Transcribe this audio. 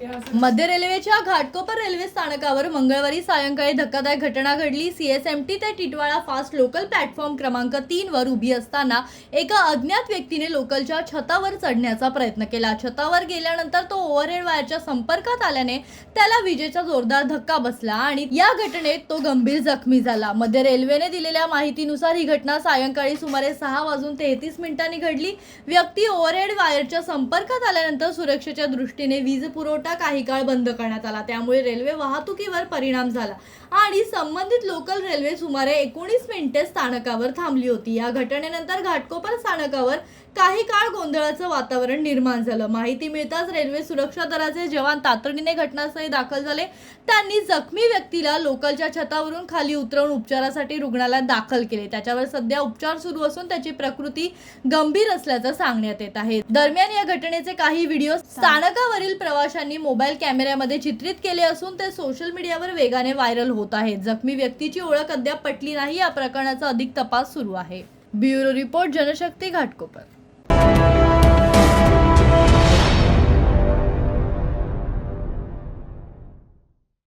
मध्य रेल्वेच्या घाटकोपर रेल्वे स्थानकावर मंगळवारी सायंकाळी धक्कादायक घटना घडली। सीएसएमटी ते टिटवाळा फास्ट लोकल प्लॅटफॉर्म क्रमांक 3 वर उभी असताना एका अज्ञात व्यक्तीने लोकलच्या छतावर चढण्याचा प्रयत्न केला। छतावर गेल्यानंतर तो ओव्हरहेड वायरच्या संपर्कात आल्याने त्याला विजेचा जोरदार धक्का बसला आणि या घटनेत तो गंभीर जखमी झाला। मध्य रेल्वेने दिलेल्या माहितीनुसार ही घटना सायंकाळी सुमारे 6:33 घडली। व्यक्ती ओव्हरहेड वायरच्या संपर्कात आल्यानंतर सुरक्षेच्या दृष्टीने वीज पुरवठा काही काळ बंद करण्यात आला। त्यामुळे रेल्वे वाहतुकीवर परिणाम झाला आणि संबंधित लोकल रेल्वे सुमारे 19 मिनिटे स्थानकावर थांबली होती। या घटनेनंतर घाटकोपर स्थानकावर काही काळ गोंधळाचं वातावरण निर्माण झालं। माहिती मिळताच रेल्वे सुरक्षा दलाचे जवान तातडीने घटनास्थळी दाखल झाले। त्यांनी जखमी व्यक्तीला लोकलच्या छतावरून खाली उतरवून उपचारासाठी रुग्णालयात दाखल केले। त्याच्यावर सध्या उपचार सुरू असून त्याची प्रकृती गंभीर असल्याचं सांगण्यात येत आहे। दरम्यान या घटनेचे काही व्हिडिओ स्थानकावरील प्रवाशांनी मोबाईल कॅमेऱ्यामध्ये चित्रित केले असून ते सोशल मीडियावर वेगाने व्हायरल होत आहेत। जखमी व्यक्तीची ओळख अद्याप पटली नाही। या प्रकरणाचा अधिक तपास सुरू आहे। Bureau report, Janshakti, Ghatkopar.